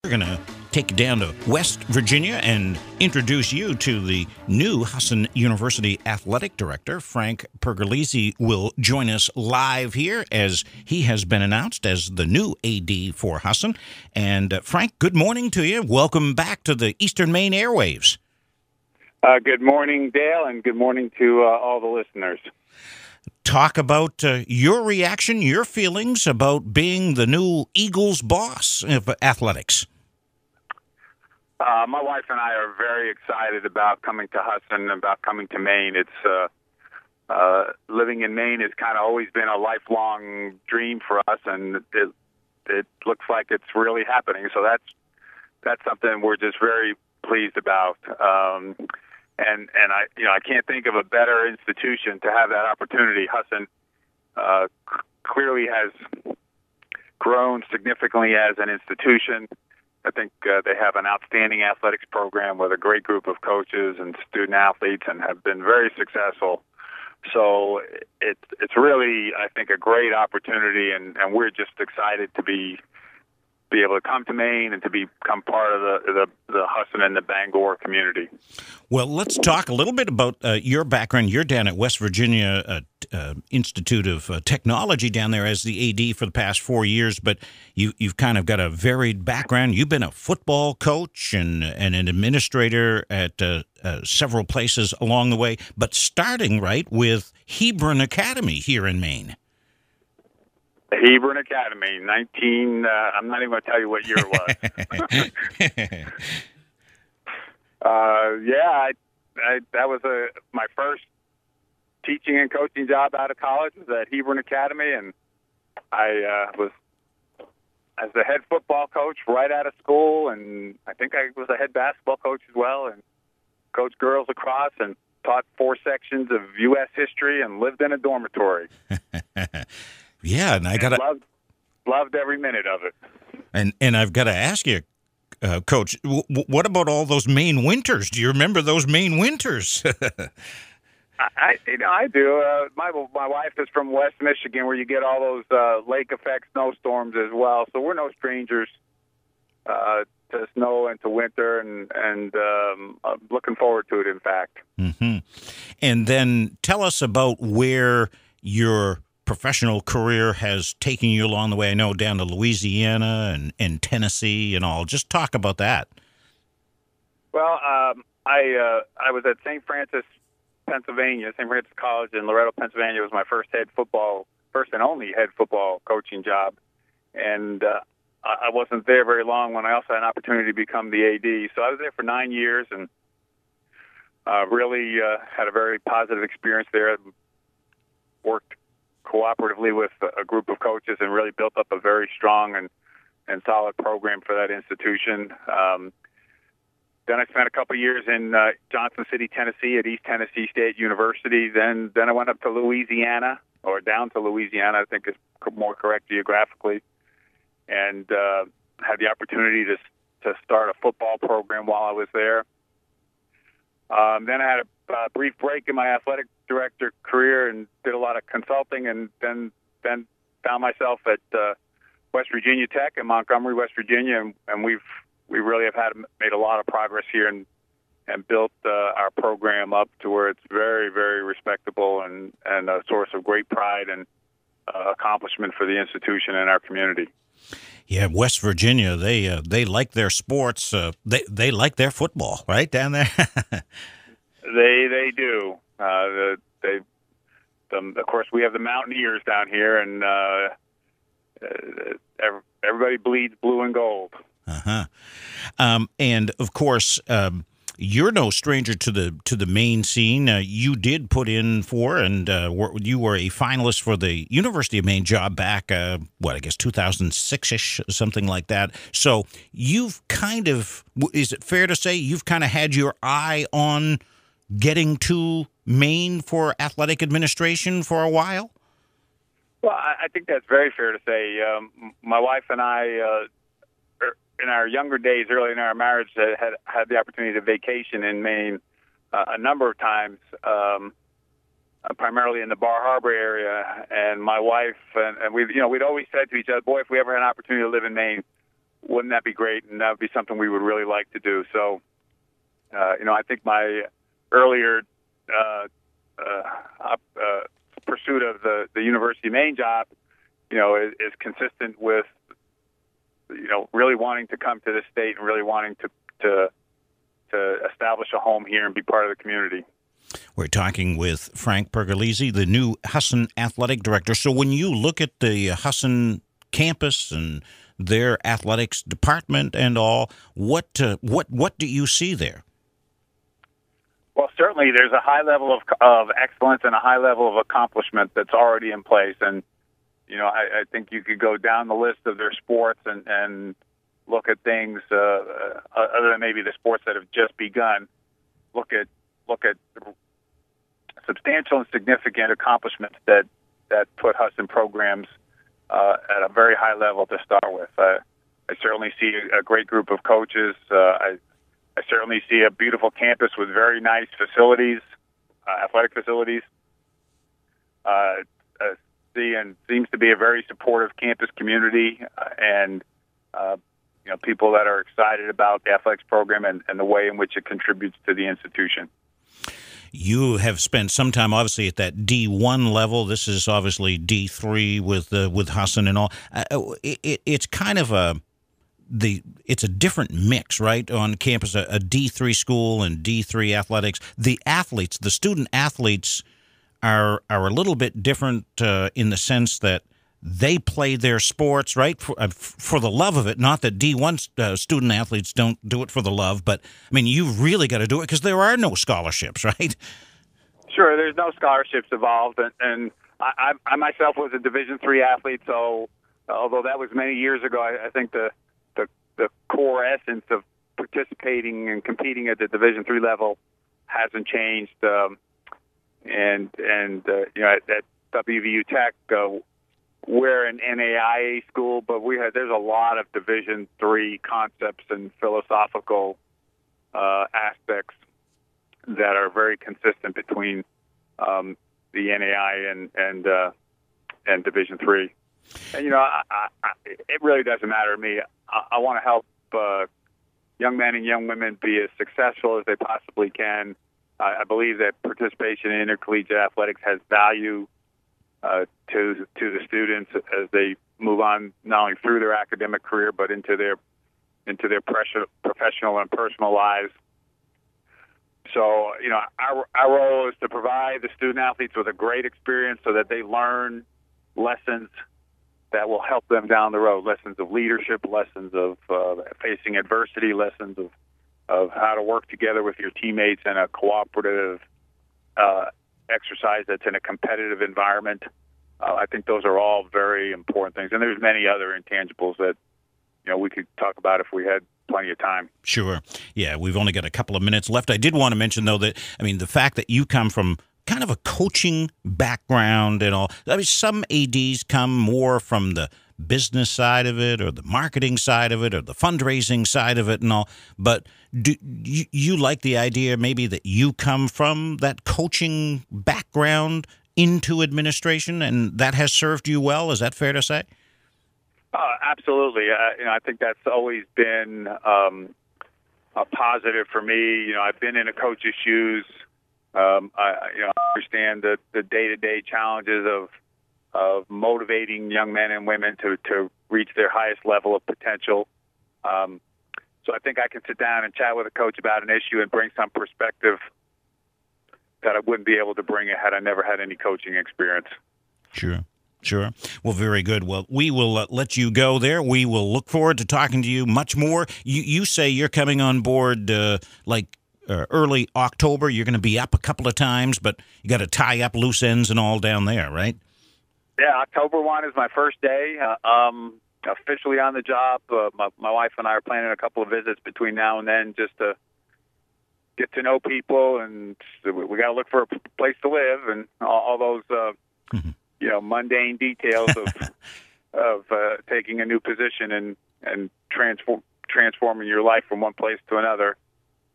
We're going to take you down to West Virginia and introduce you to the new Husson University Athletic Director. Frank Peroglizzi will join us live here as he has been announced as the new AD for Husson. And Frank, good morning to you. Welcome back to the Eastern Maine airwaves. Good morning, Dale, and good morning to all the listeners. Talk about your reaction, your feelings about being the new Eagles boss of athletics. My wife and I are very excited about coming to Husson, about coming to Maine. It's living in Maine has kind of always been a lifelong dream for us, and it looks like it's really happening. So that's something we're just very pleased about. And I can't think of a better institution to have that opportunity. Husson clearly has grown significantly as an institution. I think they have an outstanding athletics program with a great group of coaches and student athletes, and have been very successful. So it's really, I think, a great opportunity, and we're just excited to be able to come to Maine and to become part of the Husson and the Bangor community. Well, let's talk a little bit about your background. You're down at West Virginia Institute of Technology down there as the AD for the past 4 years, but you've kind of got a varied background. You've been a football coach and an administrator at several places along the way, but starting right with Hebron Academy here in Maine. Hebron Academy, I'm not even going to tell you what year it was. That was my first teaching and coaching job out of college was at Hebron Academy, and I was as the head football coach right out of school, and I think I was a head basketball coach as well, and coached girls lacrosse and taught 4 sections of U.S. history and lived in a dormitory. Yeah, and I got loved every minute of it. And I've got to ask you, Coach, what about all those Maine winters? Do you remember those Maine winters? I do. My wife is from West Michigan, where you get all those lake effect snowstorms as well. So we're no strangers to snow and to winter, and I'm looking forward to it. In fact. Mm-hmm. And then tell us about where your professional career has taken you along the way. I know down to Louisiana and Tennessee and all. Just talk about that. Well, I was at St. Francis, Pennsylvania. St. Francis College in Loretto, Pennsylvania was my first and only head football coaching job. And I wasn't there very long when I also had an opportunity to become the AD. So I was there for 9 years and really had a very positive experience there. Worked cooperatively with a group of coaches and really built up a very strong and solid program for that institution. Then I spent a couple of years in Johnson City, Tennessee at East Tennessee State University. Then I went up to Louisiana, or down to Louisiana, I think is more correct geographically, and had the opportunity to start a football program while I was there. Then I had a brief break in my athletic director career and did a lot of consulting, and then found myself at West Virginia Tech in Montgomery, West Virginia, and we really have made a lot of progress here and built our program up to where it's very, very respectable and a source of great pride and accomplishment for the institution and our community. Yeah, West Virginia, they like their sports. They like their football, right, down there? They do. Of course, we have the Mountaineers down here, and everybody bleeds blue and gold. Uh-huh. And, of course, you're no stranger to the Maine scene. You did put in for, and you were a finalist for the University of Maine job back, 2006-ish, something like that. So you've kind of, is it fair to say you've kind of had your eye on getting to Maine for athletic administration for a while? Well, I think that's very fair to say. My wife and I, in our younger days, early in our marriage, had the opportunity to vacation in Maine a number of times, primarily in the Bar Harbor area. And my wife and we'd always said to each other, "Boy, if we ever had an opportunity to live in Maine, wouldn't that be great? And that would be something we would really like to do. So, I think my earlier pursuit of the University of Maine job, is consistent with, really wanting to come to the state and really wanting to establish a home here and be part of the community. We're talking with Frank Peroglizzi, the new Husson athletic director. So when you look at the Husson campus and their athletics department and all, what do you see there? Well, certainly there's a high level of excellence and a high level of accomplishment that's already in place. And, I think you could go down the list of their sports and look at things other than maybe the sports that have just begun. Look at substantial and significant accomplishments that put Husson programs at a very high level to start with. I certainly see a great group of coaches. I certainly see a beautiful campus with very nice facilities, athletic facilities. And seems to be a very supportive campus community, and people that are excited about the athletics program and the way in which it contributes to the institution. You have spent some time, obviously, at that D1 level. This is obviously D3 with Husson and all. It's kind of it's a different mix, right, on campus. A D3 school and D3 athletics. The student athletes are a little bit different in the sense that they play their sports, right, for the love of it. Not that D1 student athletes don't do it for the love, but, I mean, you've really got to do it because there are no scholarships, right? Sure, there's no scholarships involved, and I myself was a Division III athlete, so although that was many years ago, I think the core essence of participating and competing at the Division III level hasn't changed. At WVU Tech, we're an NAIA school, but there's a lot of Division III concepts and philosophical aspects that are very consistent between the NAIA and Division III. And it really doesn't matter to me. I want to help young men and young women be as successful as they possibly can. I believe that participation in intercollegiate athletics has value to the students as they move on, not only through their academic career but into their professional and personal lives. So, our role is to provide the student athletes with a great experience so that they learn lessons that will help them down the road, lessons of leadership, lessons of facing adversity, lessons of how to work together with your teammates in a cooperative exercise that's in a competitive environment. I think those are all very important things. And there's many other intangibles that, we could talk about if we had plenty of time. Sure. Yeah, we've only got a couple of minutes left. I did want to mention, though, that, the fact that you come from kind of a coaching background and all. Some ADs come more from the business side of it or the marketing side of it or the fundraising side of it and all. But do you like the idea maybe that you come from that coaching background into administration and that has served you well? Is that fair to say? Absolutely. I think that's always been a positive for me. I've been in a coach's shoes. I understand the day-to-day challenges of motivating young men and women to reach their highest level of potential. So I think I can sit down and chat with a coach about an issue and bring some perspective that I wouldn't be able to bring had I never had any coaching experience. Sure. Well, very good. Well, we will let you go there. We will look forward to talking to you much more. You say you're coming on board early October. You're going to be up a couple of times, but you got to tie up loose ends and all down there, right? Yeah, October 1 is my first day. Officially on the job. My wife and I are planning a couple of visits between now and then just to get to know people, and we got to look for a place to live and all those mundane details of taking a new position and transforming your life from one place to another.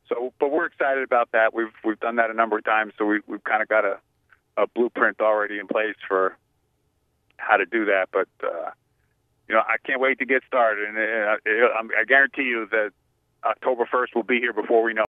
So, but we're excited about that. We've done that a number of times, so we've kind of got a blueprint already in place for how to do that. But I can't wait to get started, and I guarantee you that October 1st will be here before we know